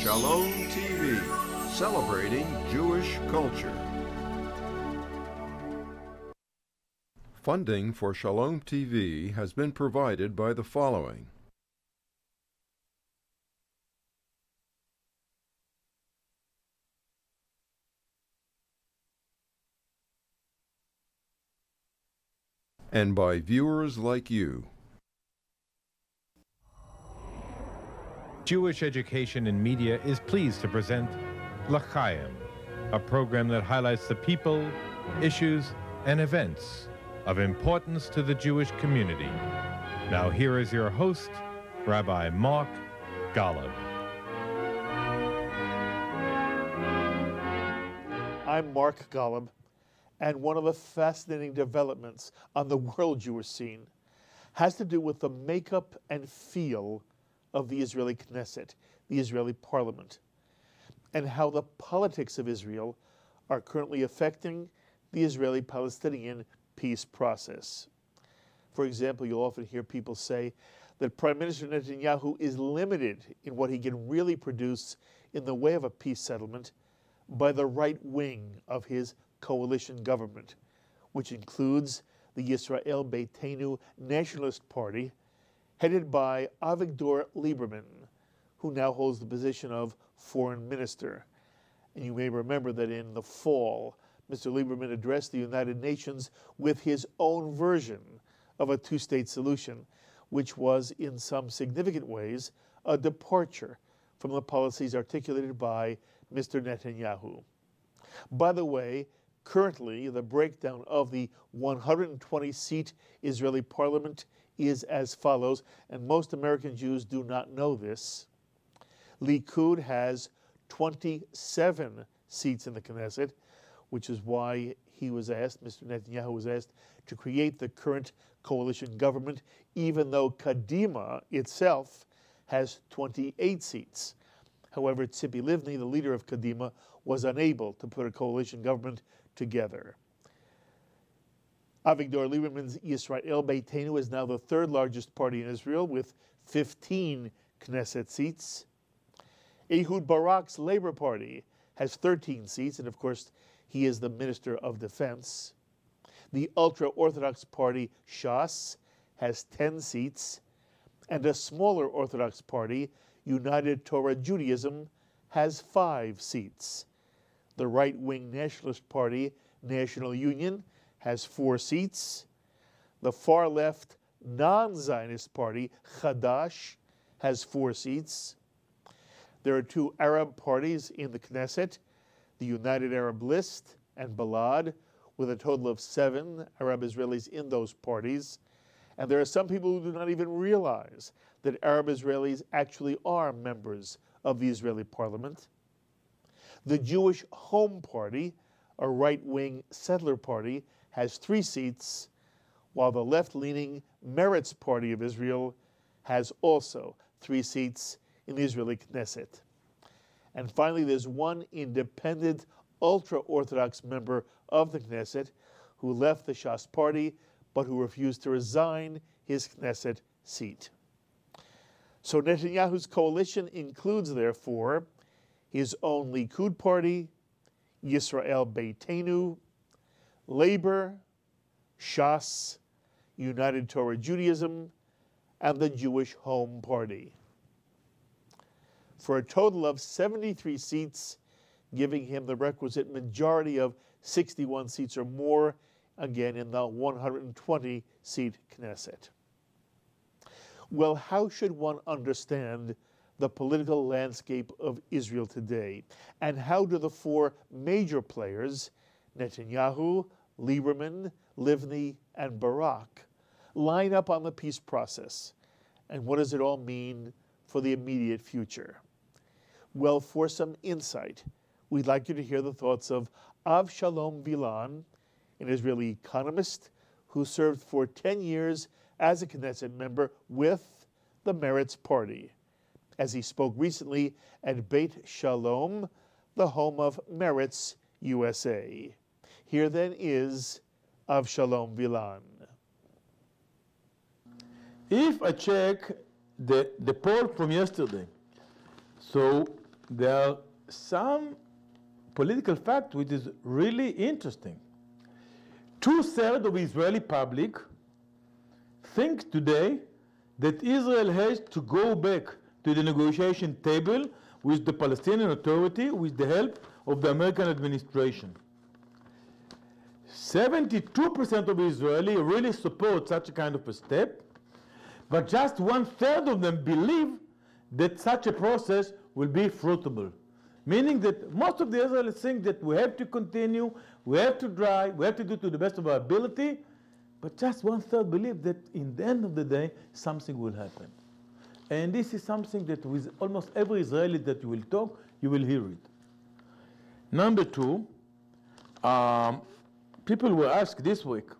Shalom TV, celebrating Jewish culture. Funding for Shalom TV has been provided by the following. And by viewers like you. Jewish Education in Media is pleased to present L'Chaim, a program that highlights the people, issues, and events of importance to the Jewish community. Now here is your host, Rabbi Mark Golub. I'm Mark Golub, and one of the fascinating developments on the world Jewish scene has to do with the makeup and feel of the Israeli Knesset, the Israeli parliament, and how the politics of Israel are currently affecting the Israeli-Palestinian peace process. For example, you'll often hear people say that Prime Minister Netanyahu is limited in what he can really produce in the way of a peace settlement by the right wing of his coalition government, which includes the Yisrael Beitenu Nationalist Party, headed by Avidgor Lieberman, who now holds the position of foreign minister. And you may remember that in the fall, Mr. Lieberman addressed the United Nations with his own version of a two-state solution, which was in some significant ways a departure from the policies articulated by Mr. Netanyahu. By the way, currently the breakdown of the 120-seat Israeli parliament is as follows, and most American Jews do not know this. Likud has 27 seats in the Knesset, which is why he was asked, Mr. Netanyahu was asked, to create the current coalition government, even though Kadima itself has 28 seats. However, Tzipi Livni, the leader of Kadima, was unable to put a coalition government together. Avigdor Lieberman's Yisrael Beitenu is now the third largest party in Israel with 15 Knesset seats. Ehud Barak's Labor Party has 13 seats, and of course, he is the Minister of Defense. The ultra-Orthodox party Shas has 10 seats, and a smaller Orthodox party, United Torah Judaism, has 5 seats. The right-wing nationalist party, National Union, has 4 seats. The far-left non-Zionist party, Chadash, has 4 seats. There are 2 Arab parties in the Knesset, the United Arab List and Balad, with a total of 7 Arab Israelis in those parties. And there are some people who do not even realize that Arab Israelis actually are members of the Israeli parliament. The Jewish Home Party, a right-wing settler party, has 3 seats, while the left-leaning Meretz Party of Israel has also 3 seats in the Israeli Knesset. And finally, there's one independent, ultra-Orthodox member of the Knesset who left the Shas Party, but who refused to resign his Knesset seat. So Netanyahu's coalition includes, therefore, his own Likud party, Yisrael Beitenu, Labor, Shas, United Torah Judaism, and the Jewish Home Party, for a total of 73 seats, giving him the requisite majority of 61 seats or more, again in the 120-seat Knesset. Well, how should one understand the political landscape of Israel today? And how do the 4 major players, Netanyahu, Lieberman, Livni, and Barak, line up on the peace process? And what does it all mean for the immediate future? Well, for some insight, we'd like you to hear the thoughts of Avshalom Vilan, an Israeli economist who served for 10 years as a Knesset member with the Meretz Party, as he spoke recently at Beth Shalom, the home of Meretz USA. Here then is Avshalom Vilan. If I check the poll from yesterday, so there are some political facts which is really interesting. 2/3 of Israeli public think today that Israel has to go back to the negotiation table with the Palestinian Authority with the help of the American administration. 72% of Israelis really support such a kind of a step, but just 1/3 of them believe that such a process will be fruitful. Meaning that most of the Israelis think that we have to continue, we have to try, we have to do to the best of our ability, but just 1/3 believe that in the end of the day, something will happen. And this is something that with almost every Israeli that you will talk, you will hear it. Number two, people were asked this week,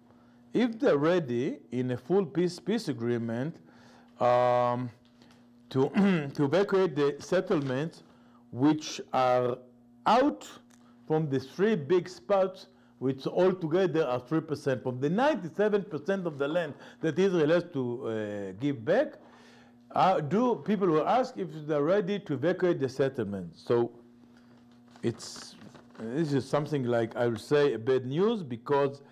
if they're ready in a full peace agreement to evacuate the settlements which are out from the 3 big spots, which altogether are 3%. From the 97% of the land that Israel has to give back, people will ask if they're ready to evacuate the settlements. So this is something like, I will say, a bad news, because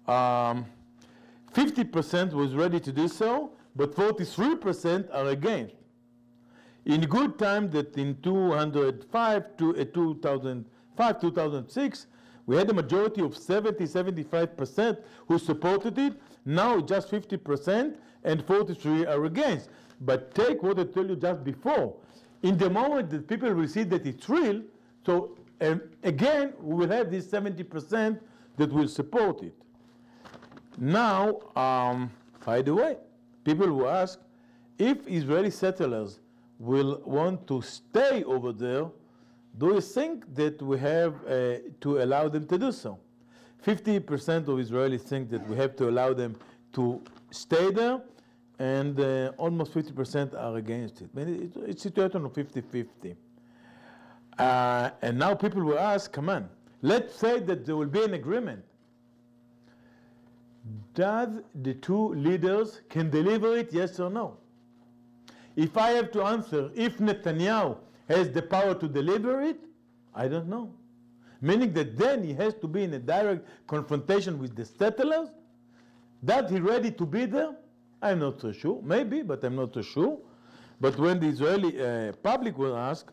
50% was ready to do so, but 43% are against. In good time that in 2006, we had a majority of 75% who supported it. Now it's just 50% and 43 are against. But take what I told you just before. In the moment that people will see that it's real, so again, we will have this 70% that will support it. Now, by the way, people will ask, if Israeli settlers will want to stay over there, do you think that we have to allow them to do so? 50% of Israelis think that we have to allow them to stay there, and almost 50% are against it. I mean, it's a situation of 50-50. And now people will ask, come on, let's say that there will be an agreement. Does the two leaders can deliver it, yes or no? If I have to answer, if Netanyahu has the power to deliver it, I don't know. Meaning that then he has to be in a direct confrontation with the settlers. That he ready to be there? I'm not so sure. Maybe, but I'm not so sure. But when the Israeli public will ask,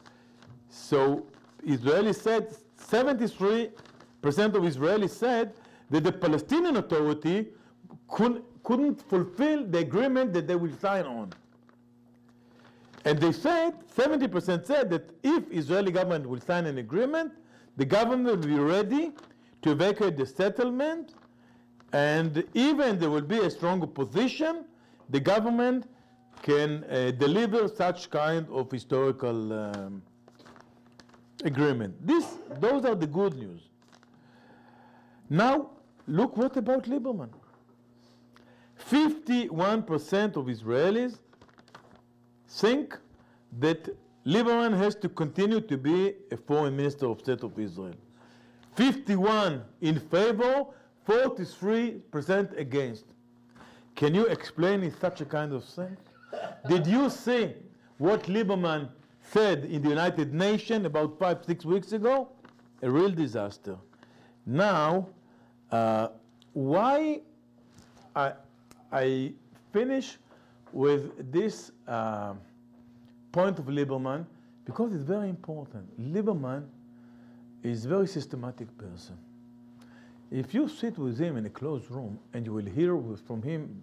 so Israelis said, 73% of Israelis said that the Palestinian Authority couldn't fulfill the agreement that they will sign on. And they said, 70% said that if Israeli government will sign an agreement, the government will be ready to evacuate the settlement, and even there will be a strong opposition, the government can deliver such kind of historical agreement. Those are the good news. Now, look, what about Lieberman? 51% of Israelis think that Lieberman has to continue to be a foreign minister of state of Israel. 51 in favor, 43% against. Can you explain in such a kind of sense? Did you see what Lieberman said in the United Nations about 5-6 weeks ago? A real disaster. Now, why I finish with this point of Lieberman, because it's very important. Lieberman is a very systematic person. If you sit with him in a closed room and you will hear from him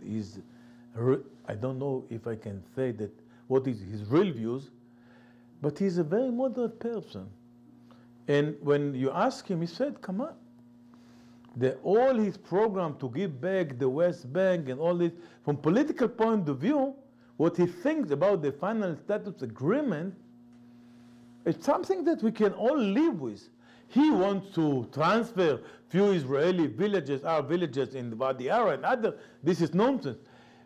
I don't know if I can say that what is his real views, but he's a very moderate person. And when you ask him, he said, come on. All his program to give back the West Bank and all this, from political point of view, what he thinks about the final status agreement, it's something that we can all live with. He wants to transfer few Israeli villages, our villages in the Wadi Ara and other. This is nonsense.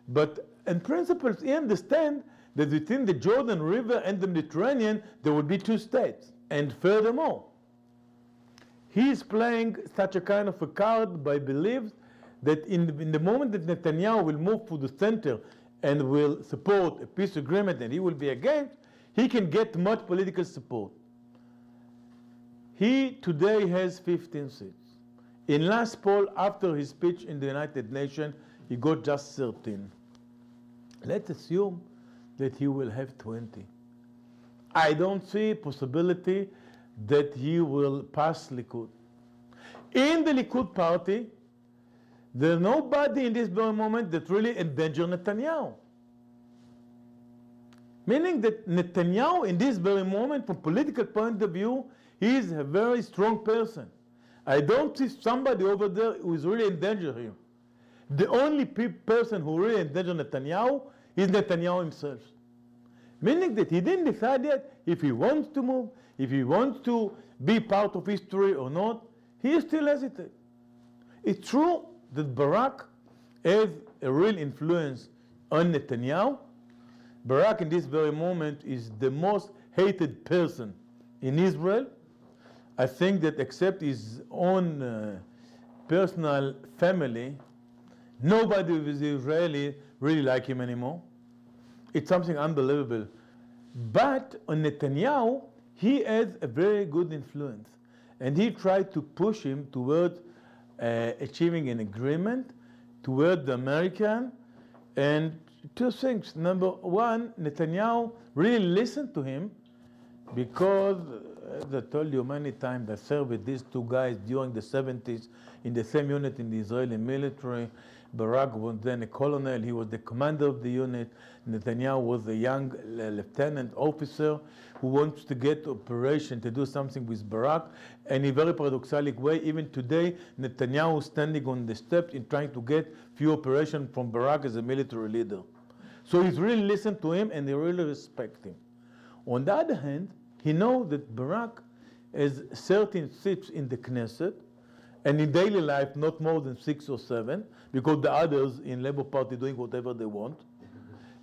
But in principle, he understands that between the Jordan River and the Mediterranean, there will be 2 states. And furthermore, he is playing such a kind of a card by belief that in the moment that Netanyahu will move to the center and will support a peace agreement and he will be against, he can get much political support. He today has 15 seats. In last poll, after his speech in the United Nations, he got just 13. Let's assume that he will have 20. I don't see possibility that he will pass Likud. In the Likud party, there's nobody in this very moment that really endangers Netanyahu. Meaning that Netanyahu in this very moment, from political point of view, he is a very strong person. I don't see somebody over there who is really endangering him. The only person who really endangers Netanyahu is Netanyahu himself. Meaning that he didn't decide yet if he wants to move, if he wants to be part of history or not. He still hesitates. It's true that Barak has a real influence on Netanyahu. Barak in this very moment is the most hated person in Israel. I think that except his own personal family, nobody who is Israeli really like him anymore. It's something unbelievable. But on Netanyahu, he has a very good influence. And he tried to push him towards achieving an agreement toward the American. And two things. Number one, Netanyahu really listened to him because, as I told you many times, I served with these two guys during the 70s in the same unit in the Israeli military. Barak was then a colonel. He was the commander of the unit. Netanyahu was a young lieutenant officer who wants to get operation to do something with Barak. And in a very paradoxical way, even today, Netanyahu is standing on the steps in trying to get few operations from Barak as a military leader. So he's really listened to him and they really respect him. On the other hand, he knows that Barak has 13 seats in the Knesset, and in daily life not more than 6 or 7, because the others in Labour Party doing whatever they want.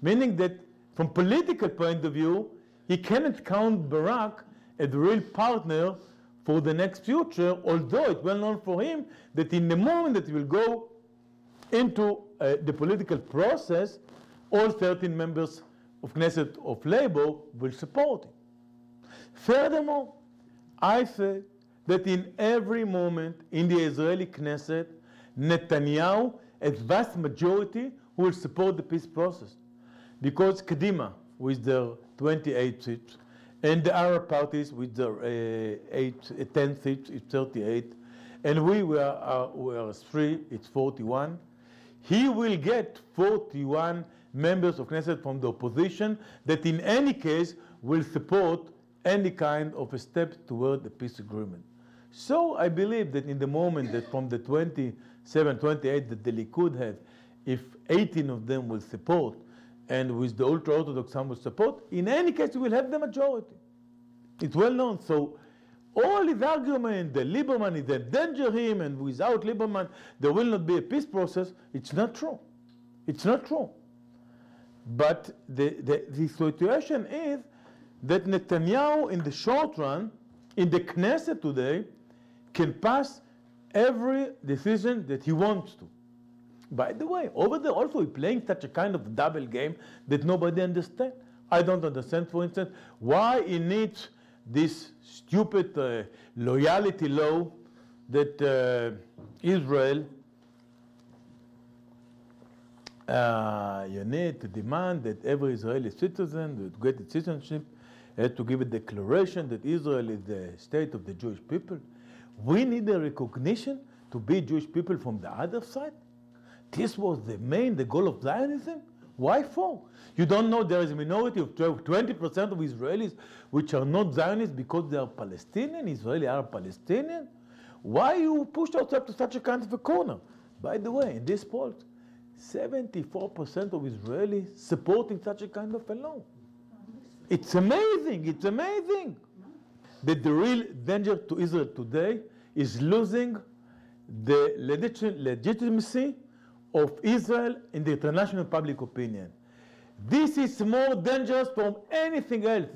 Meaning that from political point of view, he cannot count Barak as a real partner for the next future, although it's well known for him that in the moment that he will go into the political process, all 13 members of Knesset of Labour will support him. Furthermore, I say that in every moment in the Israeli Knesset, Netanyahu has vast majority who will support the peace process. Because Kadima, with their 28 seats, and the Arab parties with their 10 seats, it's 38, and we are 3, it's 41. He will get 41 members of Knesset from the opposition that in any case will support any kind of a step toward the peace agreement. So I believe that in the moment that from the 27, 28 that the Likud have, if 18 of them will support, and with the ultra-Orthodox some will support, in any case we will have the majority. It's well known. So all his argument that Lieberman is endanger him, and without Lieberman there will not be a peace process, it's not true. It's not true. But the situation is that Netanyahu in the short run, in the Knesset today, can pass every decision that he wants to. By the way, over there also he's playing such a kind of double game that nobody understands. I don't understand, for instance, why he needs this stupid loyalty law that Israel you need to demand that every Israeli citizen with get citizenship has to give a declaration that Israel is the state of the Jewish people. We need a recognition to be Jewish people from the other side. This was the goal of Zionism. Why for? You don't know there is a minority of 20% of Israelis which are not Zionists because they are Palestinian, Israeli are Palestinian? Why you push yourself to such a kind of a corner? By the way, in this poll, 74% of Israelis supporting such a kind of a law. It's amazing, it's amazing. That the real danger to Israel today is losing the legitimacy of Israel in the international public opinion. This is more dangerous from anything else.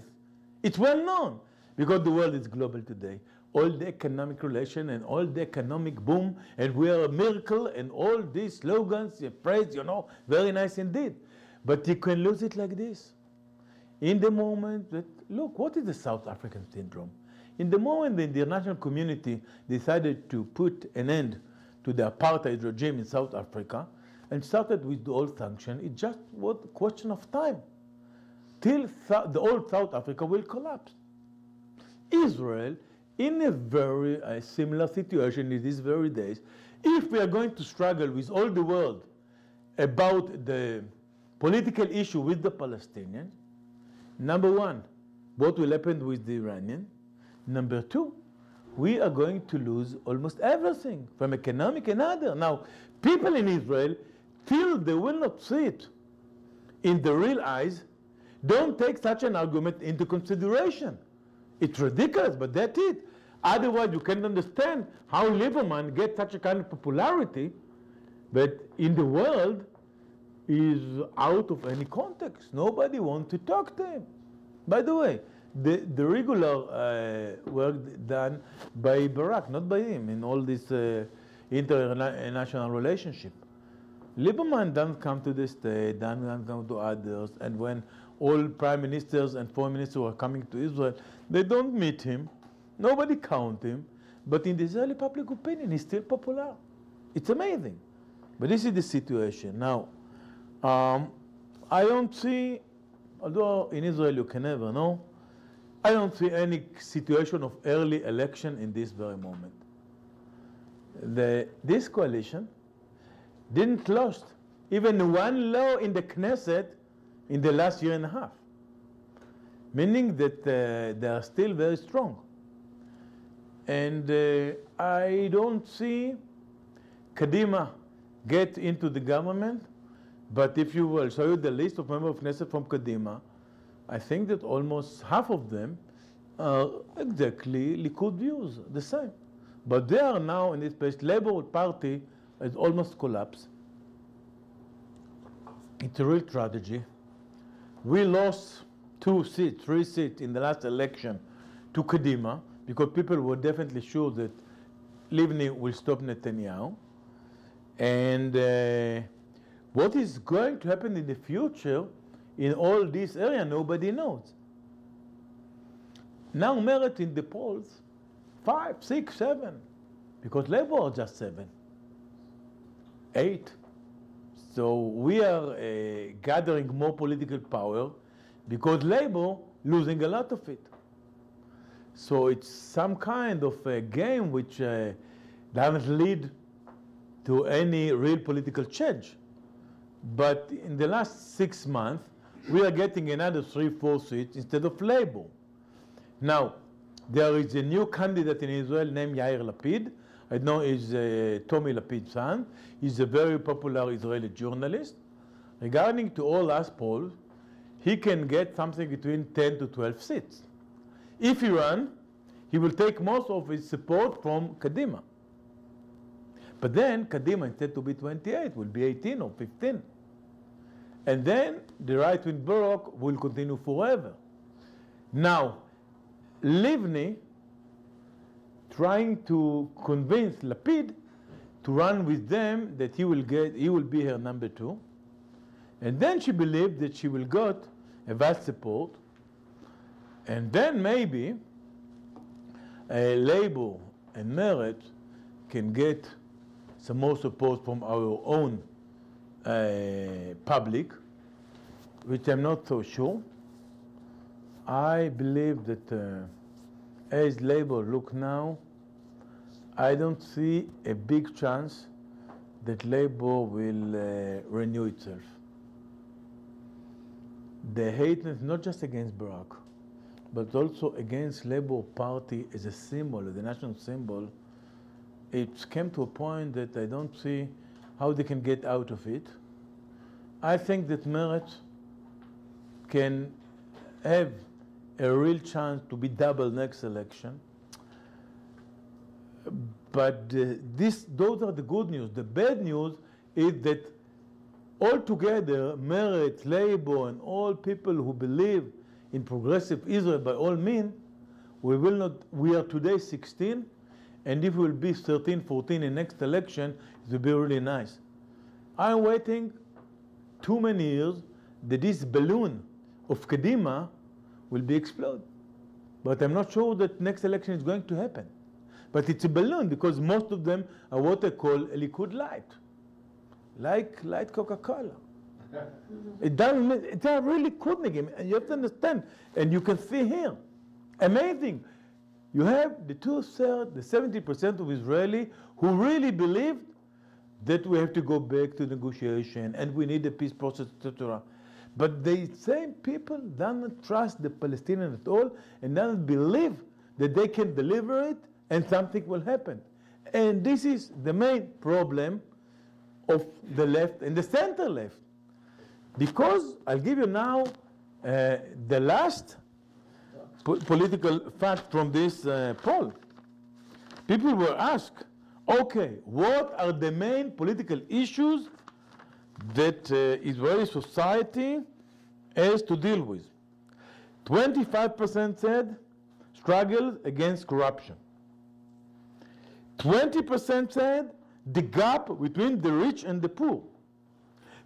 It's well known because the world is global today. All the economic relation and all the economic boom, and we are a miracle, and all these slogans, praise, very nice indeed. But you can lose it like this. In the moment that, look, what is the South African syndrome? In the moment the international community decided to put an end to the apartheid regime in South Africa and started with the old sanction, it just was a question of time till the old South Africa will collapse. Israel, in a very similar situation in these very days, if we are going to struggle with all the world about the political issue with the Palestinians, number one, what will happen with the Iranians? Number two, we are going to lose almost everything from economic and other. Now, people in Israel, till they will not see it in the real eyes, don't take such an argument into consideration. It's ridiculous, but that's it. Otherwise, you can't understand how Lieberman gets such a kind of popularity, but in the world is out of any context. Nobody wants to talk to him. By the way, the regular work done by Barak, not by him, in all this international relationship. Lieberman doesn't come to the state, doesn't come to others, and when all prime ministers and foreign ministers are coming to Israel, they don't meet him, nobody count him, but in the Israeli public opinion, he's still popular. It's amazing. But this is the situation. Now, I don't see, although in Israel you can never know, I don't see any situation of early election in this very moment. This coalition didn't lost even one law in the Knesset in the last year and a half, meaning that they are still very strong. And I don't see Kadima get into the government, but if you will show you the list of members of Knesset from Kadima, I think that almost half of them are exactly Likud views, the same. But they are now in this place, Labour Party has almost collapsed. It's a real tragedy. We lost 2 seats, 3 seats in the last election to Kadima because people were definitely sure that Livni will stop Netanyahu. And what is going to happen in the future in all this area, nobody knows. Now Meretz in the polls, 5, 6, 7, because Labour are just 7, 8. So we are gathering more political power because Labour losing a lot of it. So it's some kind of a game which doesn't lead to any real political change. But in the last 6 months, we are getting another 3, 4 seats instead of Labour. Now, there is a new candidate in Israel named Yair Lapid. I know he's Tommy Lapid's son. He's a very popular Israeli journalist. Regarding to all last polls, he can get something between 10 to 12 seats. If he runs, he will take most of his support from Kadima. But then Kadima, instead to be 28, will be 18 or 15. And then the right-wing Barak will continue forever. Now, Livni trying to convince Lapid to run with them that he will be her number 2. And then she believed that she will get a vast support. And then maybe Labour and Meretz can get some more support from our own public, which I'm not so sure. I believe that as Labour look now, I don't see a big chance that Labour will renew itself. The hate is not just against Barak, but also against Labour Party as a symbol, as a national symbol. It came to a point that I don't see how they can get out of it. I think that Meretz can have a real chance to be double next election. But those are the good news. The bad news is that altogether, Meretz, Labour, and all people who believe in progressive Israel by all means, we are today 16, and if we will be 13, 14 in next election, it will be really nice. I'm waiting too many years that this balloon of Kadima will be exploded. but I'm not sure that next election is going to happen. But it's a balloon because most of them are what I call a liquid light, like light Coca-Cola. It doesn't. They are really coding, and you have to understand. And you can see here, amazing. You have the 2/3, the 70% of Israeli who really believed that we have to go back to negotiation and we need a peace process, etc. But the same people don't trust the Palestinians at all and don't believe that they can deliver it and something will happen. And this is the main problem of the left and the center left. Because I'll give you now the last political fact from this poll. People were asked, okay, what are the main political issues that Israeli society has to deal with? 25% said struggle against corruption. 20% said the gap between the rich and the poor.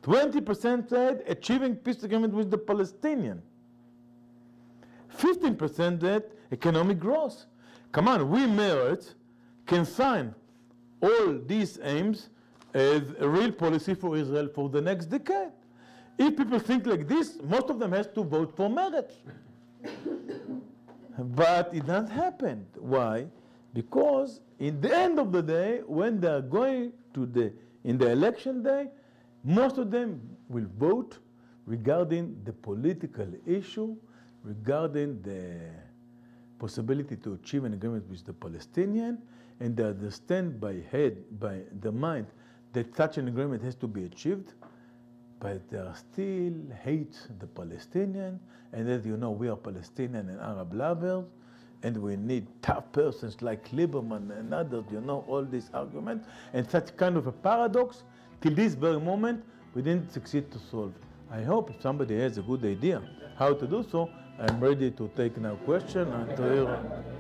20% said achieving peace agreement with the Palestinians. 15% said economic growth. Come on, we Meretz can sign all these aims as a real policy for Israel for the next decade. If people think like this, most of them has to vote for Meretz. But it doesn't happen. Why? Because in the end of the day, when they are going to in the election day, most of them will vote regarding the political issue, regarding the possibility to achieve an agreement with the Palestinian, and they understand by the mind that such an agreement has to be achieved, but they still hate the Palestinian, and as you know, we are Palestinian and Arab lovers, and we need tough persons like Lieberman and others, you know, all these arguments, and such kind of a paradox, till this very moment, we didn't succeed to solve. I hope if somebody has a good idea how to do so, I'm ready to take now question and to hear.